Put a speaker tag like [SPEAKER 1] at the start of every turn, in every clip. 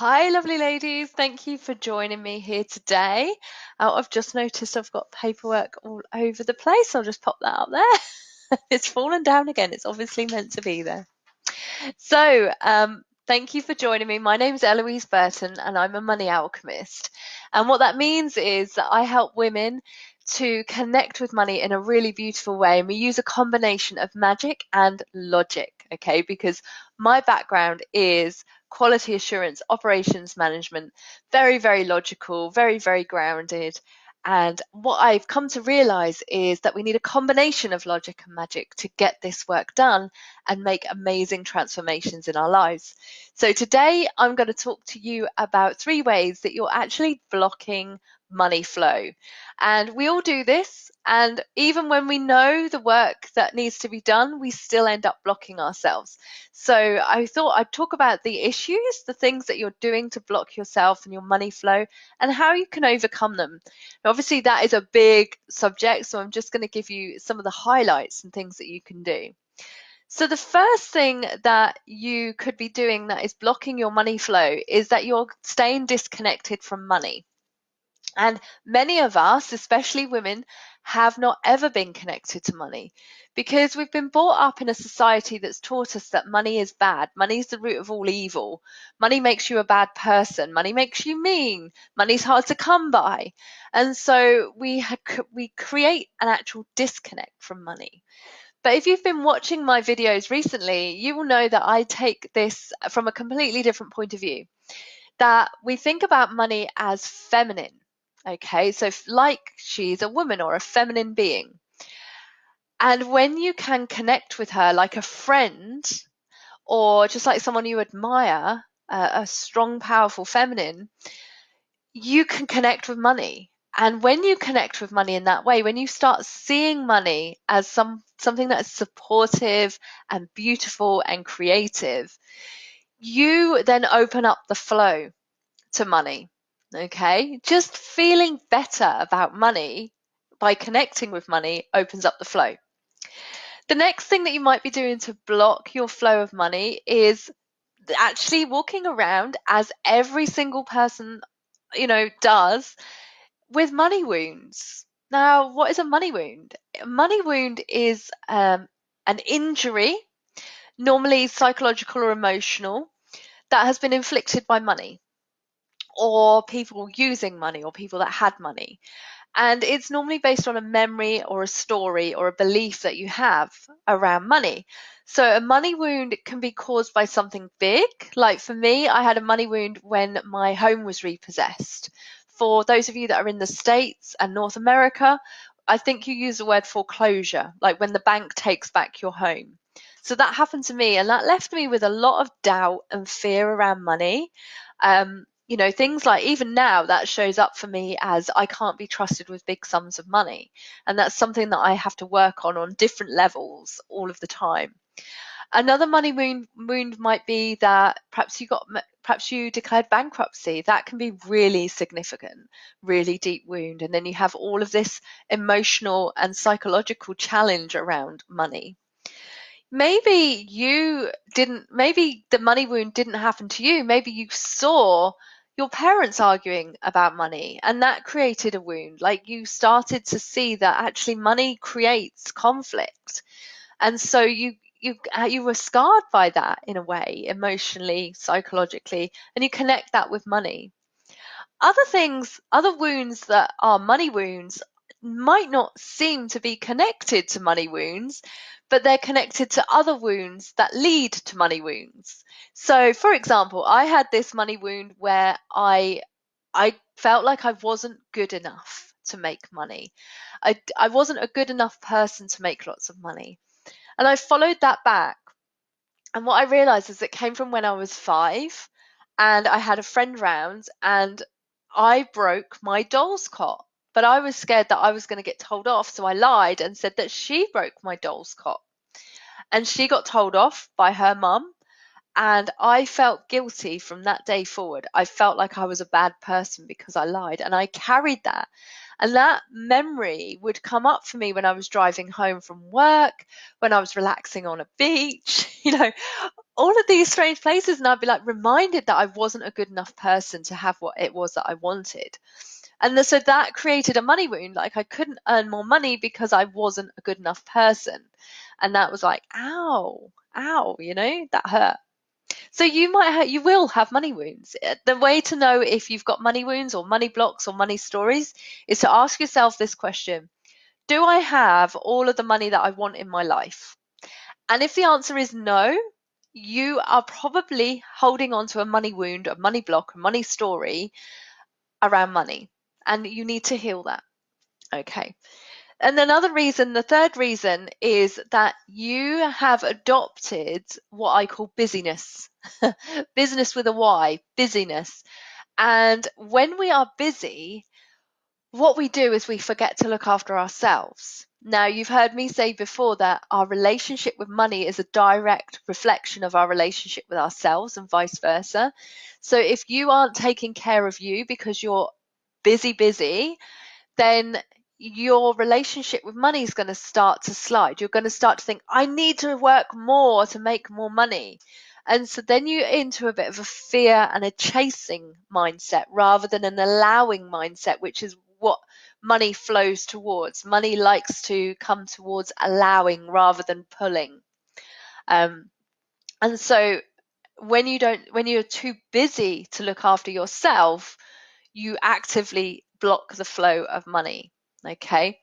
[SPEAKER 1] Hi, lovely ladies. Thank you for joining me here today. I've just noticed I've got paperwork all over the place. I'll just pop that up there. It's fallen down again. It's obviously meant to be there. Thank you for joining me. My name's Eloise Burton, and I'm a money alchemist. And what that means is that I help women to connect with money in a really beautiful way. And we use a combination of magic and logic, okay? Because my background is quality assurance, operations management, very, very logical, very, very grounded. And what I've come to realize is that we need a combination of logic and magic to get this work done and make amazing transformations in our lives. So today I'm going to talk to you about 3 ways that you're actually blocking money flow. And we all do this. And even when we know the work that needs to be done, we still end up blocking ourselves. So I thought I'd talk about the issues, the things that you're doing to block yourself and your money flow, and how you can overcome them. Now, obviously, that is a big subject, so I'm just going to give you some of the highlights and things that you can do. So the first thing that you could be doing that is blocking your money flow is that you're staying disconnected from money. And many of us, especially women, have not ever been connected to money because we've been brought up in a society that's taught us that money is bad. Money is the root of all evil. Money makes you a bad person. Money makes you mean. Money's hard to come by. And so we create an actual disconnect from money. But if you've been watching my videos recently, you will know that I take this from a completely different point of view. That we think about money as feminine. Okay, so like she's a woman or a feminine being. And when you can connect with her like a friend or just like someone you admire, a strong, powerful feminine, you can connect with money. And when you connect with money in that way, when you start seeing money as something that is supportive and beautiful and creative, you then open up the flow to money. Okay? Just feeling better about money by connecting with money opens up the flow. The next thing that you might be doing to block your flow of money is actually walking around as every single person does with money wounds. Now, what is a money wound? A money wound is an injury, normally psychological or emotional, that has been inflicted by money or people using money or people that had money. And it's normally based on a memory or a story or a belief that you have around money. So a money wound can be caused by something big. Like for me, I had a money wound when my home was repossessed. For those of you that are in the States and North America, I think you use the word foreclosure, like when the bank takes back your home. So that happened to me, and that left me with a lot of doubt and fear around money. Things like even now that shows up for me as I can't be trusted with big sums of money. And that's something that I have to work on different levels all of the time. Another money wound might be that perhaps you declared bankruptcy. That can be really significant, really deep wound. And then you have all of this emotional and psychological challenge around money. Maybe the money wound didn't happen to you. Maybe you saw your parents arguing about money and that created a wound. Like you started to see that actually money creates conflict. And so you were scarred by that in a way, emotionally, psychologically, and you connect that with money. Other wounds that are money wounds might not seem to be connected to money wounds, but they're connected to other wounds that lead to money wounds. So, for example, I had this money wound where I felt like I wasn't good enough to make money. I wasn't a good enough person to make lots of money. And I followed that back. And what I realized is it came from when I was 5 and I had a friend round and I broke my doll's cot. But I was scared that I was going to get told off. So I lied and said that she broke my doll's cot. And she got told off by her mum. And I felt guilty from that day forward. I felt like I was a bad person because I lied. And I carried that. And that memory would come up for me when I was driving home from work, when I was relaxing on a beach, all of these strange places, and I'd be like reminded that I wasn't a good enough person to have what it was that I wanted. And so that created a money wound. Like I couldn't earn more money because I wasn't a good enough person. And that was like, ow, ow, that hurt. So you will have money wounds. The way to know if you've got money wounds or money blocks or money stories is to ask yourself this question. Do I have all of the money that I want in my life? And if the answer is no, you are probably holding on to a money wound, a money block, a money story around money. And you need to heal that. Okay. And another reason, the third reason, is that you have adopted what I call busyness. Business with a Y, busyness. And when we are busy, what we do is we forget to look after ourselves. Now, you've heard me say before that our relationship with money is a direct reflection of our relationship with ourselves and vice versa. So if you aren't taking care of you because you're busy, then your relationship with money is going to start to slide. You're going to start to think, I need to work more to make more money. And so then you're into a bit of a fear and a chasing mindset rather than an allowing mindset, which is what money flows towards. Money likes to come towards allowing rather than pulling. And so when you're too busy to look after yourself, you actively block the flow of money. Okay.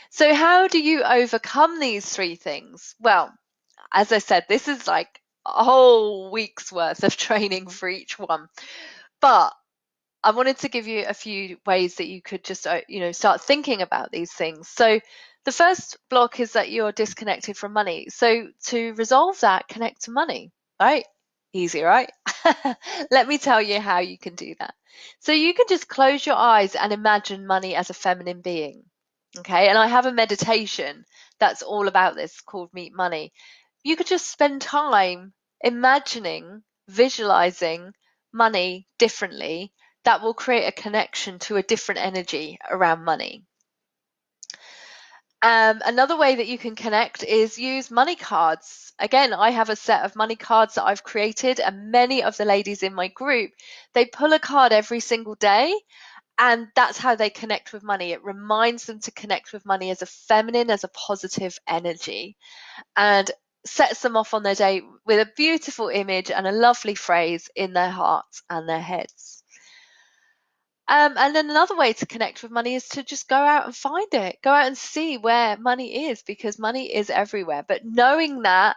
[SPEAKER 1] So how do you overcome these three things? Well, as I said, this is like a whole week's worth of training for each one. But I wanted to give you a few ways that you could just, start thinking about these things. So the first block is that you're disconnected from money. So to resolve that, connect to money, right? Easy, right? Let me tell you how you can do that. So you can just close your eyes and imagine money as a feminine being. Okay. And I have a meditation that's all about this called Meet Money. You could just spend time imagining, visualizing money differently. That will create a connection to a different energy around money. Another way that you can connect is use money cards. Again, I have a set of money cards that I've created, and many of the ladies in my group, they pull a card every single day, and that's how they connect with money. It reminds them to connect with money as a feminine, as a positive energy, and sets them off on their day with a beautiful image and a lovely phrase in their hearts and their heads. And then another way to connect with money is to just go out and find it. Go out and see where money is, because money is everywhere. But knowing that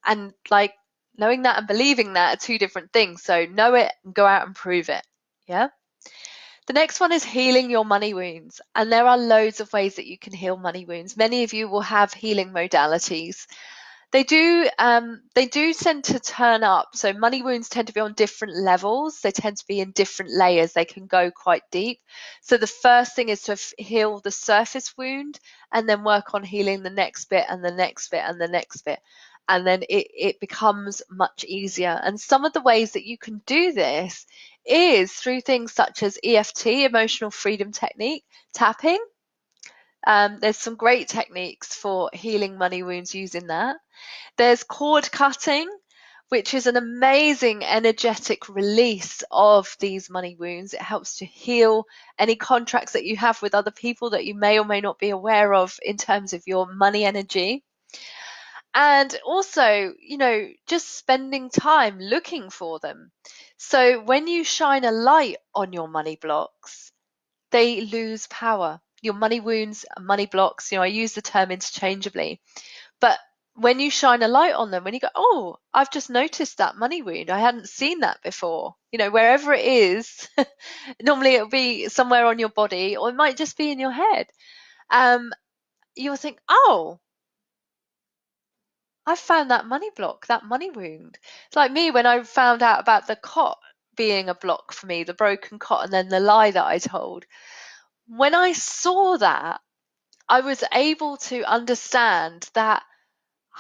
[SPEAKER 1] and believing that are two different things. So know it and go out and prove it. Yeah. The next one is healing your money wounds. And there are loads of ways that you can heal money wounds. Many of you will have healing modalities. They do tend to turn up. So money wounds tend to be on different levels. They tend to be in different layers. They can go quite deep. So the first thing is to heal the surface wound and then work on healing the next bit and the next bit and the next bit. And then it becomes much easier. And some of the ways that you can do this is through things such as EFT, emotional freedom technique, tapping. There's some great techniques for healing money wounds using that. There's cord cutting, which is an amazing energetic release of these money wounds. It helps to heal any contracts that you have with other people that you may or may not be aware of in terms of your money energy. And also, just spending time looking for them. So when you shine a light on your money blocks, they lose power. Your money wounds, money blocks, I use the term interchangeably. But when you shine a light on them, when you go, oh, I've just noticed that money wound. I hadn't seen that before. Wherever it is, normally it'll be somewhere on your body, or it might just be in your head. You'll think, oh, I found that money block, that money wound. It's like me when I found out about the cot being a block for me, the broken cot, and then the lie that I told. When I saw that, I was able to understand that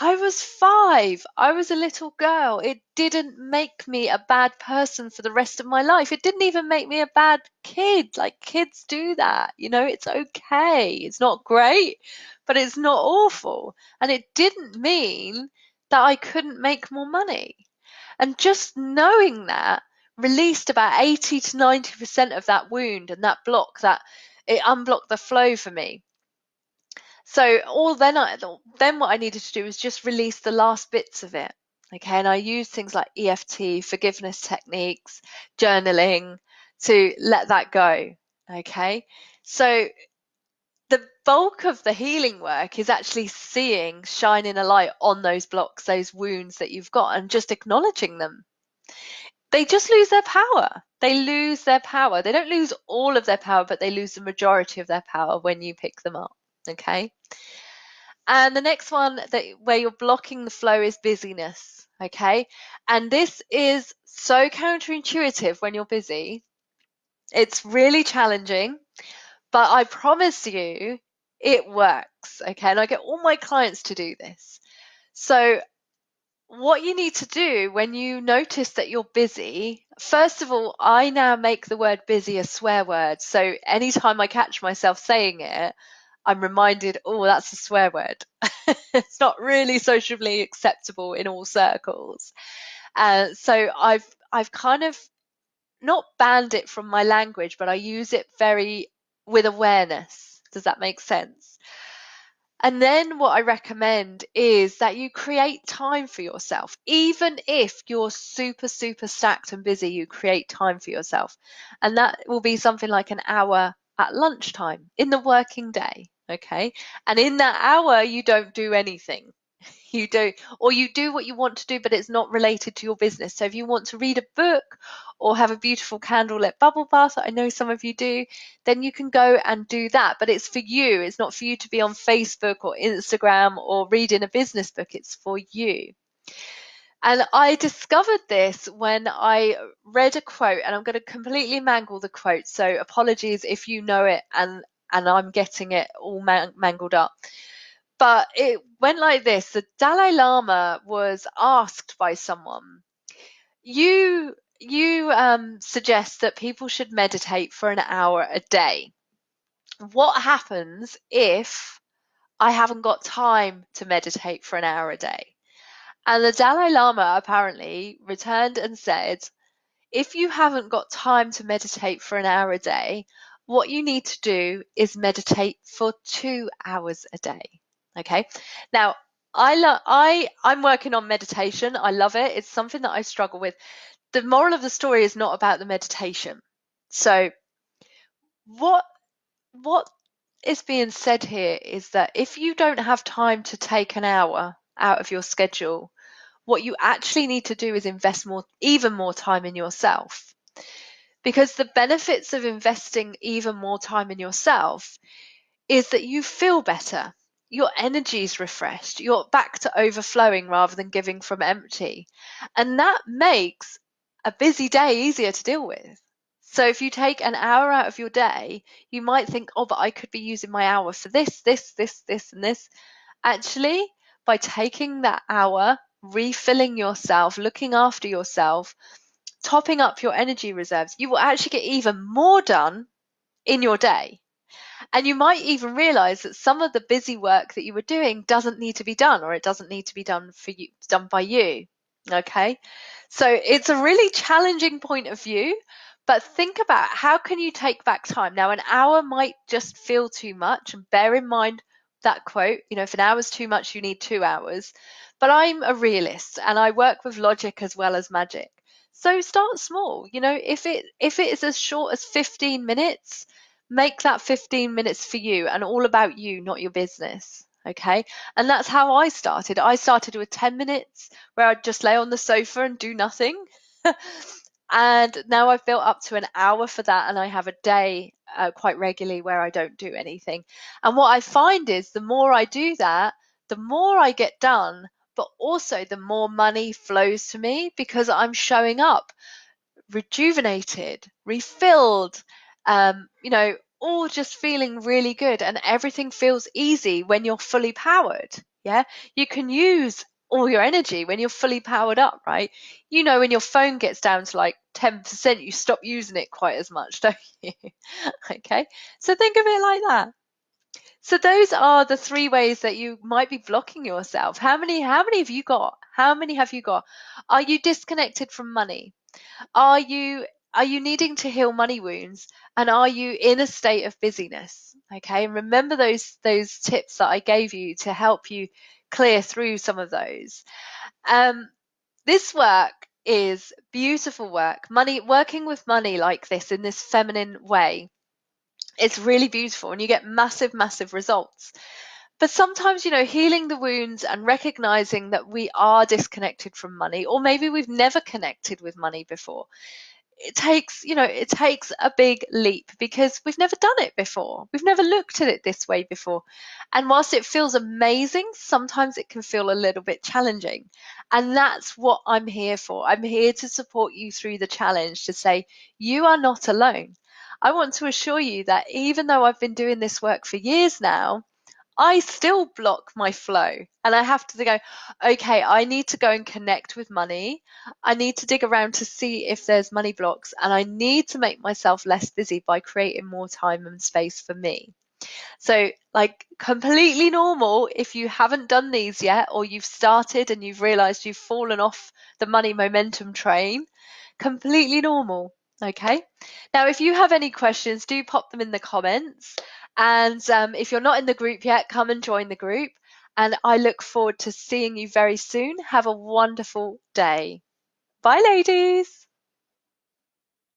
[SPEAKER 1] I was 5. I was a little girl. It didn't make me a bad person for the rest of my life. It didn't even make me a bad kid. Like kids do that. It's okay. It's not great, but it's not awful. And it didn't mean that I couldn't make more money. And just knowing that released about 80 to 90% of that wound and that block, that it unblocked the flow for me. So then what I needed to do was just release the last bits of it. Okay, and I use things like EFT, forgiveness techniques, journaling to let that go. Okay, so the bulk of the healing work is actually shining a light on those blocks, those wounds that you've got, and just acknowledging them. They just lose their power. They lose their power. They don't lose all of their power, but they lose the majority of their power when you pick them up. Okay. And the next one where you're blocking the flow is busyness. Okay. And this is so counterintuitive when you're busy. It's really challenging, but I promise you it works. Okay. And I get all my clients to do this. So what you need to do when you notice that you're busy, first of all, I now make the word busy a swear word. So anytime I catch myself saying it, I'm reminded, oh, that's a swear word. It's not really socially acceptable in all circles. So I've kind of not banned it from my language, but I use it very with awareness. Does that make sense? And then what I recommend is that you create time for yourself. Even if you're super, super stacked and busy, you create time for yourself. And that will be something like an hour at lunchtime in the working day. Okay. And in that hour, you don't do anything. You do, or you do what you want to do, but it's not related to your business. So if you want to read a book or have a beautiful candlelit bubble bath, I know some of you do, then you can go and do that. But it's for you. It's not for you to be on Facebook or Instagram or reading a business book. It's for you. And I discovered this when I read a quote, and I'm going to completely mangle the quote. So apologies if you know it and I'm getting it all mangled up. But it went like this. The Dalai Lama was asked by someone, you suggest that people should meditate for an hour a day. What happens if I haven't got time to meditate for an hour a day? And the Dalai Lama apparently returned and said, if you haven't got time to meditate for an hour a day, what you need to do is meditate for 2 hours a day. Okay. Now, I'm working on meditation. I love it. It's something that I struggle with. The moral of the story is not about the meditation. So what is being said here is that if you don't have time to take an hour out of your schedule, what you actually need to do is invest even more time in yourself. Because the benefits of investing even more time in yourself is that you feel better. Your energy is refreshed. You're back to overflowing rather than giving from empty. And that makes a busy day easier to deal with. So if you take an hour out of your day, you might think, oh, but I could be using my hour for this, and this. Actually, by taking that hour, refilling yourself, looking after yourself, topping up your energy reserves, you will actually get even more done in your day. And you might even realize that some of the busy work that you were doing doesn't need to be done, or it doesn't need to be done by you. Okay. So it's a really challenging point of view, but think about how can you take back time? Now, an hour might just feel too much, and bear in mind that quote, if an hour is too much, you need 2 hours. But I'm a realist and I work with logic as well as magic. So start small. If it is as short as 15 minutes, make that 15 minutes for you and all about you, not your business. Okay. And that's how I started. I started with 10 minutes where I'd just lay on the sofa and do nothing. And now I've built up to an hour for that. And I have a day quite regularly where I don't do anything. And what I find is the more I do that, the more I get done, but also the more money flows to me because I'm showing up rejuvenated, refilled, all just feeling really good, and everything feels easy when you're fully powered. Yeah, you can use all your energy when you're fully powered up, right? When your phone gets down to like 10%, you stop using it quite as much, don't you? Okay, so think of it like that. So those are the three ways that you might be blocking yourself. How many have you got? How many have you got? Are you disconnected from money? Are you are you needing to heal money wounds? And are you in a state of busyness? Okay, and remember those tips that I gave you to help you clear through some of those. Um, this work is beautiful work. Working with money like this in this feminine way, it's really beautiful and you get massive, massive results. But sometimes, healing the wounds and recognizing that we are disconnected from money, or maybe we've never connected with money before, it takes a big leap because we've never done it before. We've never looked at it this way before. And whilst it feels amazing, sometimes it can feel a little bit challenging. And that's what I'm here for. I'm here to support you through the challenge, to say you are not alone. I want to assure you that even though I've been doing this work for years now, I still block my flow and I have to go, okay, I need to go and connect with money. I need to dig around to see if there's money blocks and I need to make myself less busy by creating more time and space for me. So, like, completely normal if you haven't done these yet, or you've started and you've realized you've fallen off the money momentum train. Completely normal. Okay. Now, if you have any questions, do pop them in the comments. And if you're not in the group yet, come and join the group. And I look forward to seeing you very soon. Have a wonderful day. Bye, ladies.